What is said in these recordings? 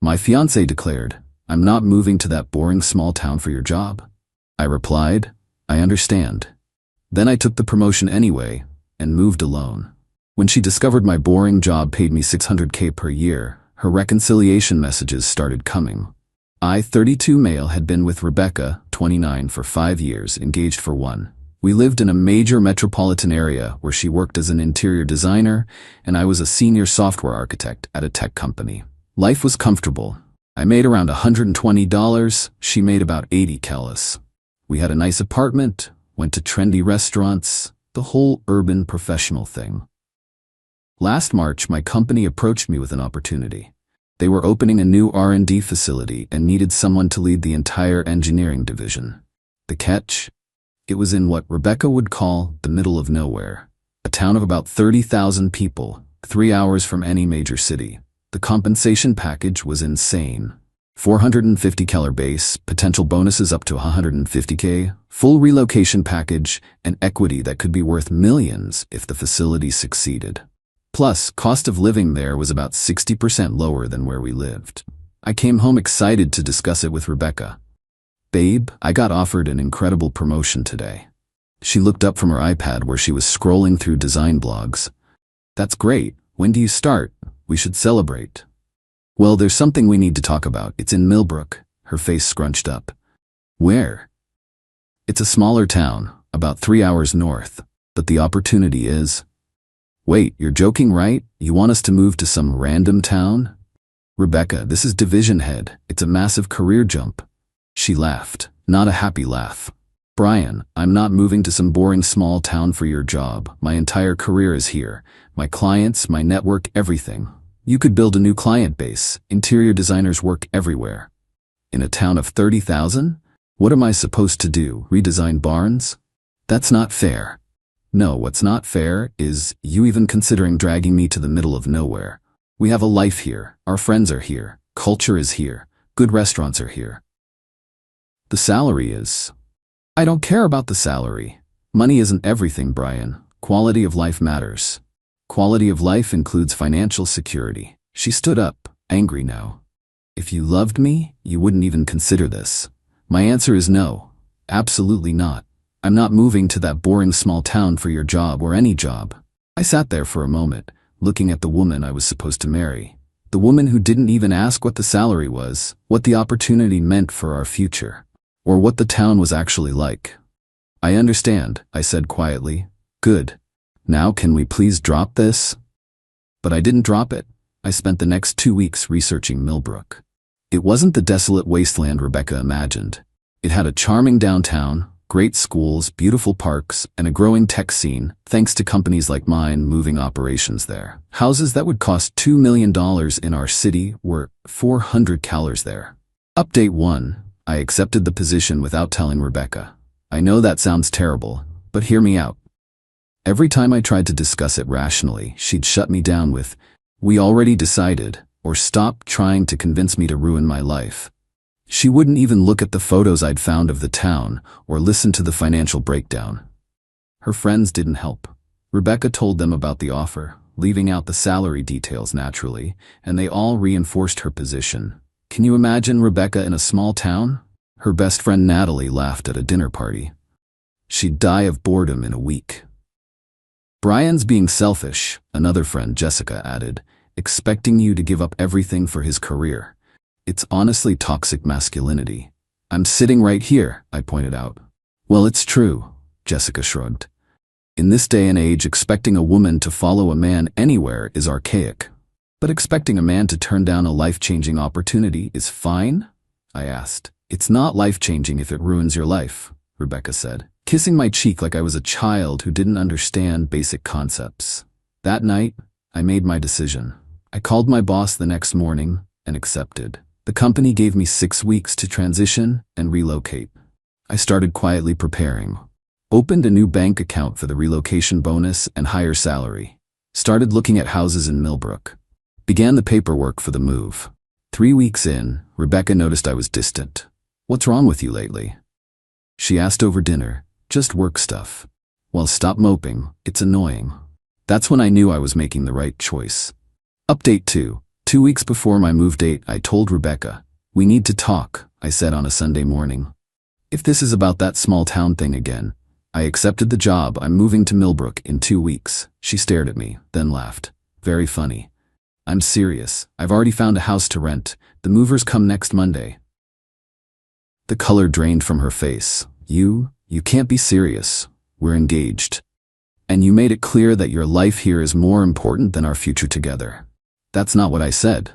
My fiancé declared, "I'm not moving to that boring small town for your job." I replied, "I understand." Then I took the promotion anyway and moved alone. When she discovered my boring job paid me $600K per year, her reconciliation messages started coming. I, 32 male, had been with Rebecca, 29, for 5 years, engaged for 1. We lived in a major metropolitan area where she worked as an interior designer and I was a senior software architect at a tech company. Life was comfortable. I made around $120, she made about 80 Kellis. We had a nice apartment, went to trendy restaurants, the whole urban professional thing. Last March, my company approached me with an opportunity. They were opening a new R&D facility and needed someone to lead the entire engineering division. The catch? It was in what Rebecca would call the middle of nowhere, a town of about 30,000 people, 3 hours from any major city. The compensation package was insane. $450K base, potential bonuses up to $150K, full relocation package, and equity that could be worth millions if the facility succeeded. Plus, cost of living there was about 60% lower than where we lived. I came home excited to discuss it with Rebecca. "Babe, I got offered an incredible promotion today." She looked up from her iPad where she was scrolling through design blogs. "That's great. When do you start? We should celebrate." "Well, there's something we need to talk about. It's in Millbrook." Her face scrunched up. "Where?" "It's a smaller town, about 3 hours north, but the opportunity is..." "Wait, you're joking, right? You want us to move to some random town?" "Rebecca, this is division head. It's a massive career jump." She laughed, not a happy laugh. "Brian, I'm not moving to some boring small town for your job. My entire career is here. My clients, my network, everything. You could build a new client base. Interior designers work everywhere. In a town of 30,000? What am I supposed to do? Redesign barns? That's not fair." "No, what's not fair is you even considering dragging me to the middle of nowhere. We have a life here. Our friends are here. Culture is here. Good restaurants are here. The salary is..." "I don't care about the salary. Money isn't everything, Brian. Quality of life matters." "Quality of life includes financial security." She stood up, angry now. "If you loved me, you wouldn't even consider this." My answer is no. Absolutely not. I'm not moving to that boring small town for your job or any job. I sat there for a moment, looking at the woman I was supposed to marry. The woman who didn't even ask what the salary was, what the opportunity meant for our future, or what the town was actually like. "I understand," I said quietly. "Good. Now can we please drop this?" But I didn't drop it. I spent the next 2 weeks researching Millbrook. It wasn't the desolate wasteland Rebecca imagined. It had a charming downtown, great schools, beautiful parks, and a growing tech scene, thanks to companies like mine moving operations there. Houses that would cost $2 million in our city were $400K there. Update 1. I accepted the position without telling Rebecca. I know that sounds terrible, but hear me out. Every time I tried to discuss it rationally, she'd shut me down with, "We already decided," or "Stop trying to convince me to ruin my life." She wouldn't even look at the photos I'd found of the town or listen to the financial breakdown. Her friends didn't help. Rebecca told them about the offer, leaving out the salary details naturally, and they all reinforced her position. Can you imagine Rebecca in a small town? Her best friend Natalie laughed at a dinner party. She'd die of boredom in a week. "Brian's being selfish," another friend Jessica added, "expecting you to give up everything for his career. It's honestly toxic masculinity." "I'm sitting right here," I pointed out. "Well, it's true," Jessica shrugged. "In this day and age, expecting a woman to follow a man anywhere is archaic. But expecting a man to turn down a life-changing opportunity is fine?" I asked. "It's not life-changing if it ruins your life," Rebecca said, kissing my cheek like I was a child who didn't understand basic concepts. That night, I made my decision. I called my boss the next morning and accepted. The company gave me 6 weeks to transition and relocate. I started quietly preparing. Opened a new bank account for the relocation bonus and higher salary. Started looking at houses in Millbrook. Began the paperwork for the move. 3 weeks in, Rebecca noticed I was distant. "What's wrong with you lately?" She asked over dinner. "Just work stuff." "Well, stop moping. It's annoying." That's when I knew I was making the right choice. Update 2. 2 weeks before my move date, I told Rebecca, "We need to talk," I said on a Sunday morning. "If this is about that small town thing again." I accepted the job. "I'm moving to Millbrook in 2 weeks. She stared at me, then laughed. "Very funny." "I'm serious. I've already found a house to rent. The movers come next Monday." The color drained from her face. You can't be serious. We're engaged. And you made it clear that your life here is more important than our future together." "That's not what I said."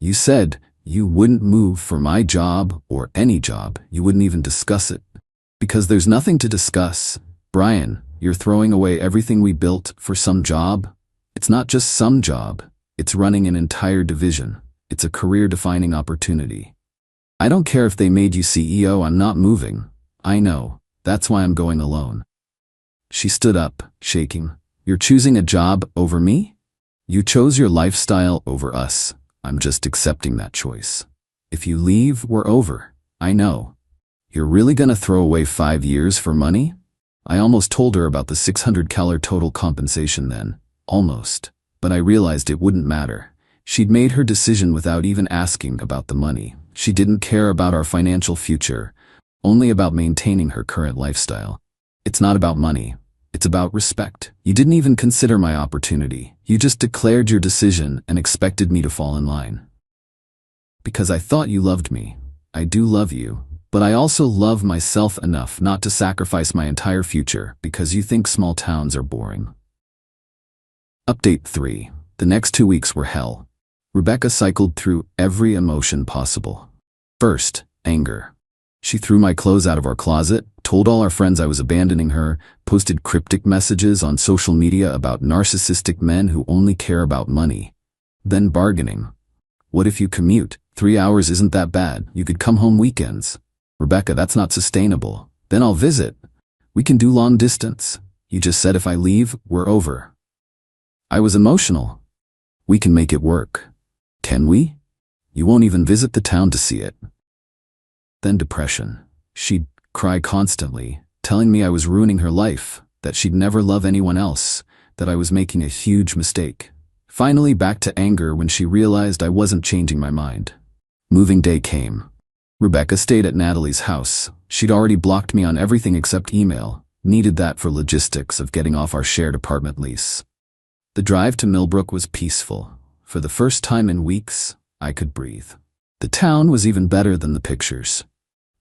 "You said you wouldn't move for my job or any job. You wouldn't even discuss it." "Because there's nothing to discuss. Brian, you're throwing away everything we built for some job. It's not just some job. It's running an entire division. It's a career-defining opportunity. I don't care if they made you CEO, I'm not moving. I know. That's why I'm going alone." She stood up, shaking. "You're choosing a job over me? You chose your lifestyle over us. I'm just accepting that choice. If you leave, we're over. I know. You're really gonna throw away 5 years for money?" I almost told her about the $600 total compensation then. Almost. But I realized it wouldn't matter. She'd made her decision without even asking about the money. She didn't care about our financial future, only about maintaining her current lifestyle. "It's not about money. It's about respect. You didn't even consider my opportunity. You just declared your decision and expected me to fall in line." "Because I thought you loved me. I do love you. But I also love myself enough not to sacrifice my entire future because you think small towns are boring." Update 3. The next 2 weeks were hell. Rebecca cycled through every emotion possible. First, anger. She threw my clothes out of our closet, told all our friends I was abandoning her, posted cryptic messages on social media about narcissistic men who only care about money. Then bargaining. "What if you commute? 3 hours isn't that bad. You could come home weekends." "Rebecca, that's not sustainable." "Then I'll visit. We can do long distance. You just said if I leave, we're over." I was emotional. "We can make it work." "Can we?" "You won't even visit the town to see it." Then depression. She'd cry constantly, telling me I was ruining her life, that she'd never love anyone else, that I was making a huge mistake. Finally back to anger when she realized I wasn't changing my mind. Moving day came. Rebecca stayed at Natalie's house. She'd already blocked me on everything except email. Needed that for logistics of getting off our shared apartment lease. The drive to Millbrook was peaceful. For the first time in weeks, I could breathe. The town was even better than the pictures.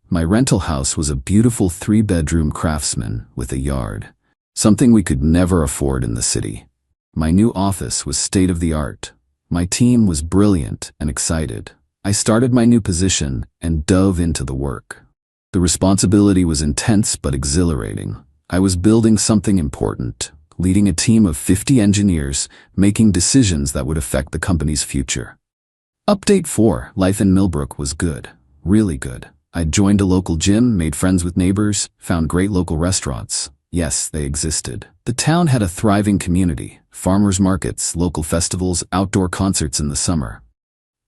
My rental house was a beautiful 3-bedroom craftsman with a yard, something we could never afford in the city. My new office was state-of-the-art. My team was brilliant and excited. I started my new position and dove into the work. The responsibility was intense but exhilarating. I was building something important, leading a team of 50 engineers, making decisions that would affect the company's future. Update 4. Life in Millbrook was good. Really good. I'd joined a local gym, made friends with neighbors, found great local restaurants. Yes, they existed. The town had a thriving community, farmers markets, local festivals, outdoor concerts in the summer.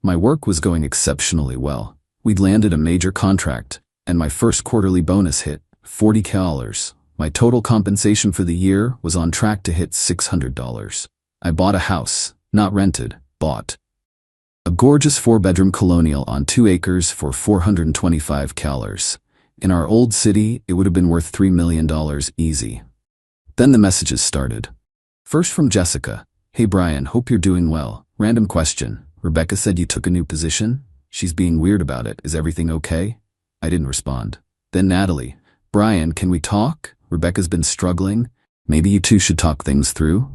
My work was going exceptionally well. We'd landed a major contract, and my first quarterly bonus hit, $40,000. My total compensation for the year was on track to hit $600. I bought a house, not rented, bought. A gorgeous 4-bedroom colonial on 2 acres for $425,000. In our old city, it would have been worth $3 million easy. Then the messages started. First from Jessica. "Hey Brian, hope you're doing well. Random question. Rebecca said you took a new position? She's being weird about it. Is everything okay?" I didn't respond. Then Natalie. "Brian, can we talk? Rebecca's been struggling. Maybe you two should talk things through."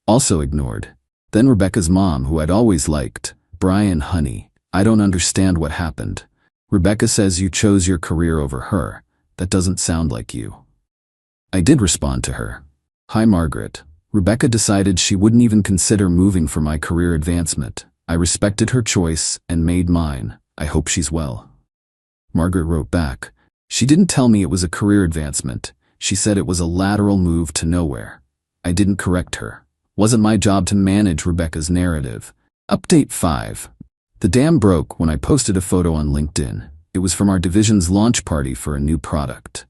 Also ignored. Then Rebecca's mom, who I'd always liked. "Brian, honey, I don't understand what happened. Rebecca says you chose your career over her. That doesn't sound like you." I did respond to her. "Hi Margaret. Rebecca decided she wouldn't even consider moving for my career advancement. I respected her choice and made mine. I hope she's well." Margaret wrote back. "She didn't tell me it was a career advancement. She said it was a lateral move to nowhere." I didn't correct her. Wasn't my job to manage Rebecca's narrative. Update 5. The dam broke when I posted a photo on LinkedIn. It was from our division's launch party for a new product.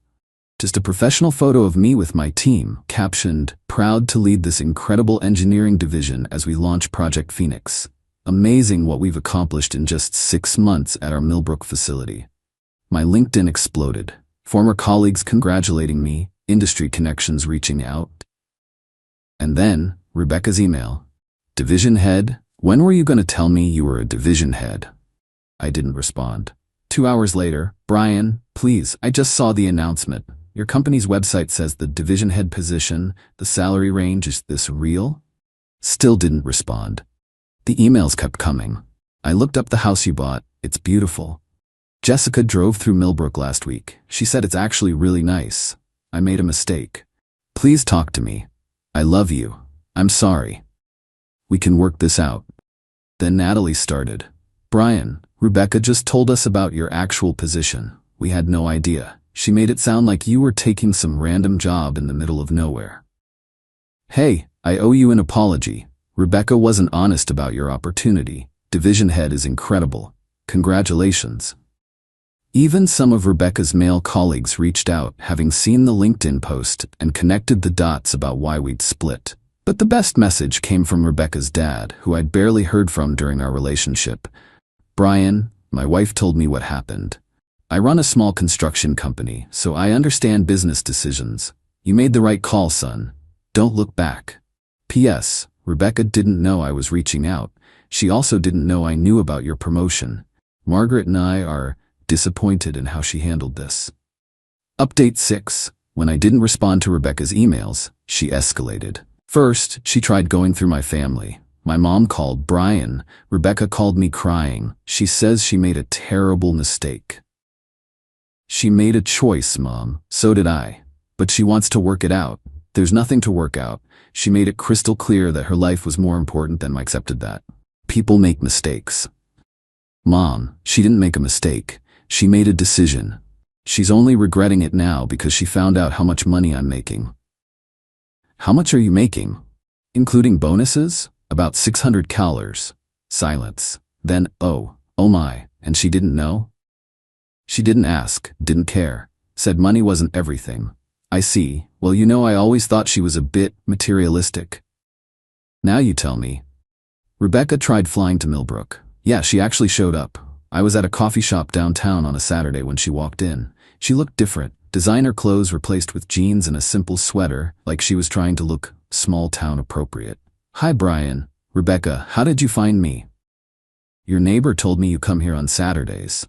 Just a professional photo of me with my team, captioned, "Proud to lead this incredible engineering division as we launch Project Phoenix." Amazing what we've accomplished in just 6 months at our Millbrook facility. My LinkedIn exploded. Former colleagues congratulating me, industry connections reaching out. And then, Rebecca's email. Division head, when were you going to tell me you were a division head? I didn't respond. 2 hours later, Brian, please, I just saw the announcement. Your company's website says the division head position, the salary range, is this real? Still didn't respond. The emails kept coming. I looked up the house you bought. It's beautiful. Jessica drove through Millbrook last week. She said it's actually really nice. I made a mistake. Please talk to me. I love you. I'm sorry. We can work this out. Then Natalie started. Brian, Rebecca just told us about your actual position. We had no idea. She made it sound like you were taking some random job in the middle of nowhere. Hey, I owe you an apology. Rebecca wasn't honest about your opportunity. Division head is incredible. Congratulations. Even some of Rebecca's male colleagues reached out, having seen the LinkedIn post, and connected the dots about why we'd split. But the best message came from Rebecca's dad, who I'd barely heard from during our relationship. Brian, my wife told me what happened. I run a small construction company, so I understand business decisions. You made the right call, son. Don't look back. P.S. Rebecca didn't know I was reaching out. She also didn't know I knew about your promotion. Margaret and I are disappointed in how she handled this. Update 6. When I didn't respond to Rebecca's emails, she escalated. First, she tried going through my family. My mom called Brian. Rebecca called me crying. She says she made a terrible mistake. She made a choice, Mom. So did I. But she wants to work it out. There's nothing to work out. She made it crystal clear that her life was more important than I accepted that. People make mistakes. Mom, she didn't make a mistake. She made a decision. She's only regretting it now because she found out how much money I'm making. How much are you making? Including bonuses? About $600. Silence. Then, oh my, and she didn't know? She didn't ask, didn't care, said money wasn't everything. I see. Well, I always thought she was a bit materialistic. Now you tell me. Rebecca tried flying to Millbrook. Yeah, she actually showed up. I was at a coffee shop downtown on a Saturday when she walked in. She looked different. Designer clothes replaced with jeans and a simple sweater, like she was trying to look small-town appropriate. Hi, Brian. Rebecca, how did you find me? Your neighbor told me you come here on Saturdays.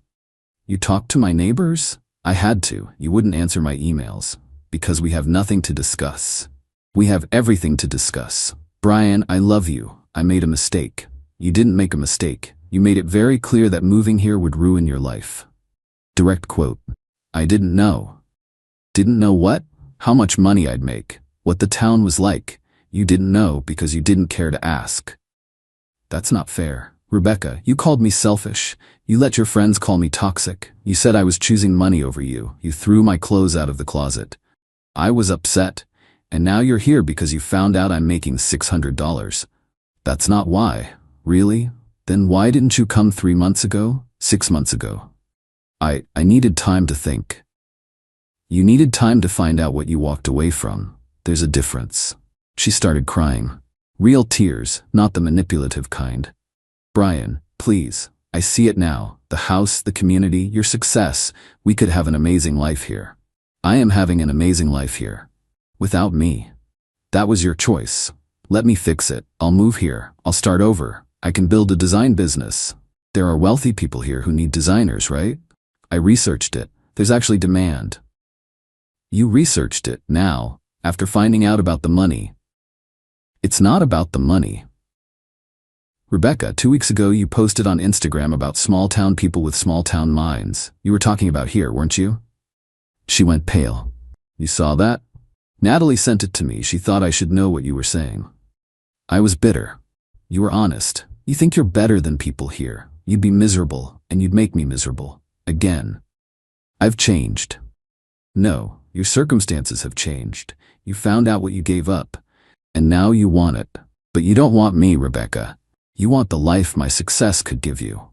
You talked to my neighbors? I had to. You wouldn't answer my emails. Because we have nothing to discuss. We have everything to discuss. Brian, I love you. I made a mistake. You didn't make a mistake. You made it very clear that moving here would ruin your life. Direct quote. I didn't know. Didn't know what? How much money I'd make. What the town was like. You didn't know because you didn't care to ask. That's not fair. Rebecca, you called me selfish. You let your friends call me toxic. You said I was choosing money over you. You threw my clothes out of the closet. I was upset. And now you're here because you found out I'm making $600. That's not why. Really? Then why didn't you come 3 months ago? 6 months ago? I needed time to think. You needed time to find out what you walked away from. There's a difference. She started crying. Real tears, not the manipulative kind. Brian, please. I see it now. The house, the community, your success. We could have an amazing life here. I am having an amazing life here. Without me. That was your choice. Let me fix it. I'll move here. I'll start over. I can build a design business. There are wealthy people here who need designers, right? I researched it. There's actually demand. You researched it now, after finding out about the money. It's not about the money. Rebecca, 2 weeks ago you posted on Instagram about small-town people with small-town minds. You were talking about here, weren't you? She went pale. You saw that? Natalie sent it to me. She thought I should know what you were saying. I was bitter. You were honest. You think you're better than people here. You'd be miserable, and you'd make me miserable. Again. I've changed. No, your circumstances have changed. You found out what you gave up, and now you want it. But you don't want me, Rebecca. You want the life my success could give you.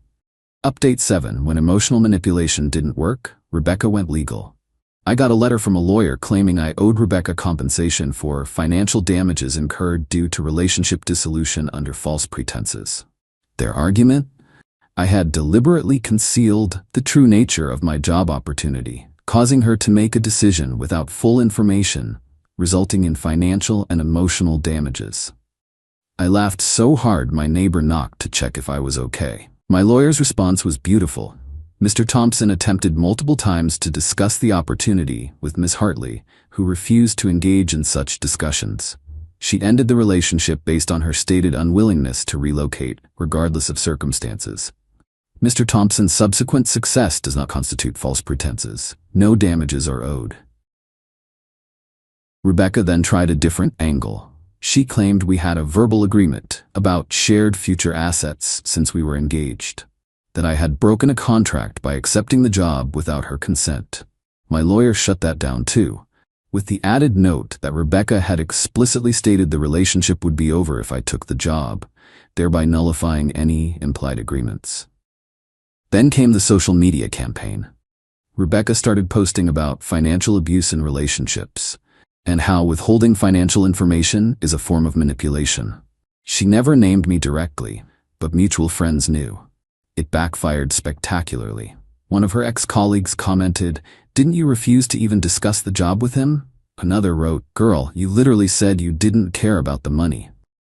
Update 7. When emotional manipulation didn't work, Rebecca went legal. I got a letter from a lawyer claiming I owed Rebecca compensation for financial damages incurred due to relationship dissolution under false pretenses. Their argument? I had deliberately concealed the true nature of my job opportunity, causing her to make a decision without full information, resulting in financial and emotional damages. I laughed so hard my neighbor knocked to check if I was okay. My lawyer's response was beautiful. Mr. Thompson attempted multiple times to discuss the opportunity with Ms. Hartley, who refused to engage in such discussions. She ended the relationship based on her stated unwillingness to relocate, regardless of circumstances. Mr. Thompson's subsequent success does not constitute false pretenses. No damages are owed. Rebecca then tried a different angle. She claimed we had a verbal agreement about shared future assets since we were engaged, that I had broken a contract by accepting the job without her consent. My lawyer shut that down too, with the added note that Rebecca had explicitly stated the relationship would be over if I took the job, thereby nullifying any implied agreements. Then came the social media campaign. Rebecca started posting about financial abuse in relationships, and how withholding financial information is a form of manipulation. She never named me directly, but mutual friends knew. It backfired spectacularly. One of her ex-colleagues commented, "Didn't you refuse to even discuss the job with him?" Another wrote, "Girl, you literally said you didn't care about the money."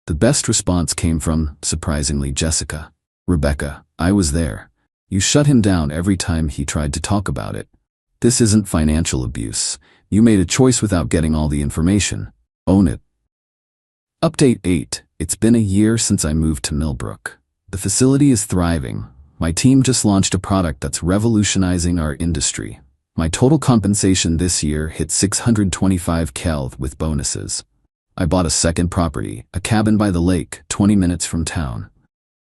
The best response came from, surprisingly, Jessica. "Rebecca, I was there. You shut him down every time he tried to talk about it. This isn't financial abuse. You made a choice without getting all the information. Own it." Update 8. It's been a year since I moved to Millbrook. The facility is thriving. My team just launched a product that's revolutionizing our industry. My total compensation this year hit $625K with bonuses. I bought a second property, a cabin by the lake, 20 minutes from town.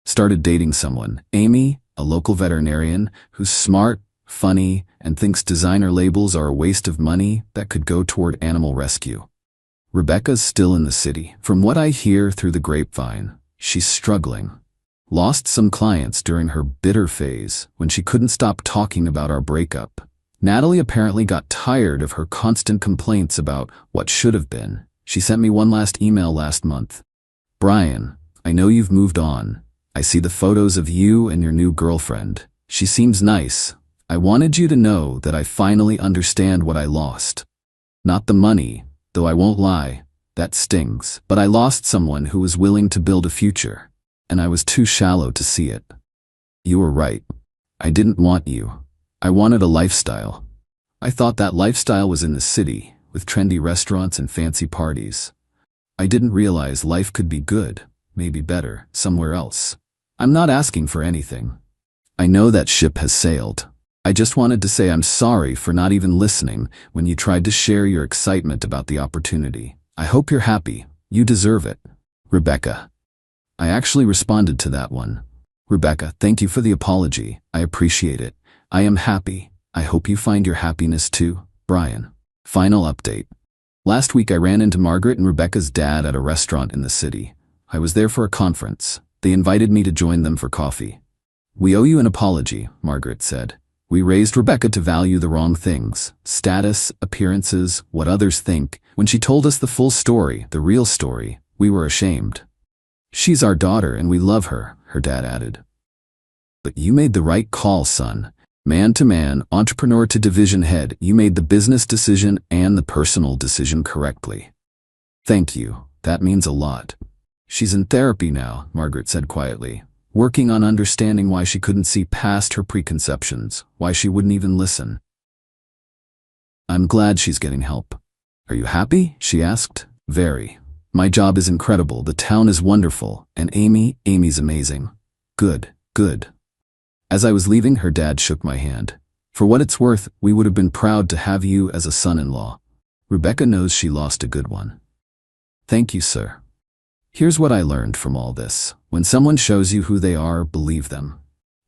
Started dating someone, Amy, a local veterinarian, who's smart, funny, and thinks designer labels are a waste of money that could go toward animal rescue. Rebecca's still in the city. From what I hear through the grapevine, she's struggling. Lost some clients during her bitter phase when she couldn't stop talking about our breakup. Natalie apparently got tired of her constant complaints about what should have been. She sent me one last email last month. "Brian, I know you've moved on. I see the photos of you and your new girlfriend. She seems nice. I wanted you to know that I finally understand what I lost. Not the money, though I won't lie, that stings. But I lost someone who was willing to build a future, and I was too shallow to see it. You were right. I didn't want you. I wanted a lifestyle. I thought that lifestyle was in the city, with trendy restaurants and fancy parties. I didn't realize life could be good, maybe better, somewhere else. I'm not asking for anything. I know that ship has sailed. I just wanted to say I'm sorry for not even listening when you tried to share your excitement about the opportunity. I hope you're happy. You deserve it. Rebecca." I actually responded to that one. "Rebecca, thank you for the apology. I appreciate it. I am happy. I hope you find your happiness too, Brian." Final update. Last week I ran into Margaret and Rebecca's dad at a restaurant in the city. I was there for a conference. They invited me to join them for coffee. "We owe you an apology," Margaret said. "We raised Rebecca to value the wrong things, status, appearances, what others think. When she told us the full story, the real story, we were ashamed. She's our daughter and we love her," her dad added. "But you made the right call, son. Man to man, entrepreneur to division head, you made the business decision and the personal decision correctly. Thank you. That means a lot." "She's in therapy now," Margaret said quietly, working on understanding why she couldn't see past her preconceptions, why she wouldn't even listen. "I'm glad she's getting help." "Are you happy?" she asked. "Very. My job is incredible, the town is wonderful, and Amy's amazing." Good. As I was leaving, her dad shook my hand. "For what it's worth, we would have been proud to have you as a son-in-law. Rebecca knows she lost a good one." "Thank you, sir." Here's what I learned from all this. When someone shows you who they are, believe them.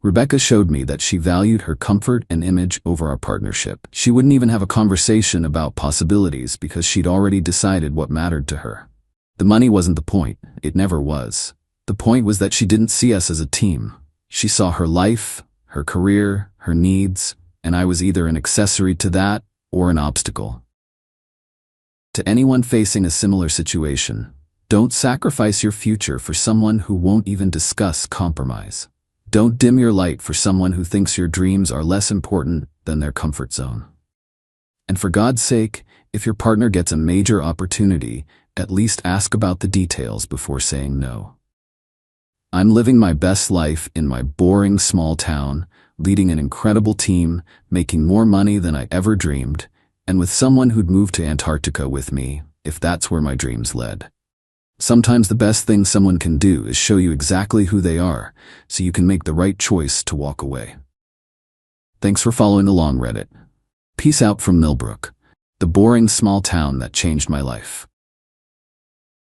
Rebecca showed me that she valued her comfort and image over our partnership. She wouldn't even have a conversation about possibilities because she'd already decided what mattered to her. The money wasn't the point. It never was. The point was that she didn't see us as a team. She saw her life, her career, her needs, and I was either an accessory to that or an obstacle. To anyone facing a similar situation, Don't sacrifice your future for someone who won't even discuss compromise. Don't dim your light for someone who thinks your dreams are less important than their comfort zone. And for God's sake, if your partner gets a major opportunity, at least ask about the details before saying no. I'm living my best life in my boring small town, leading an incredible team, making more money than I ever dreamed, and with someone who'd move to Antarctica with me, if that's where my dreams led. Sometimes the best thing someone can do is show you exactly who they are, so you can make the right choice to walk away. Thanks for following along, Reddit. Peace out from Millbrook, the boring small town that changed my life.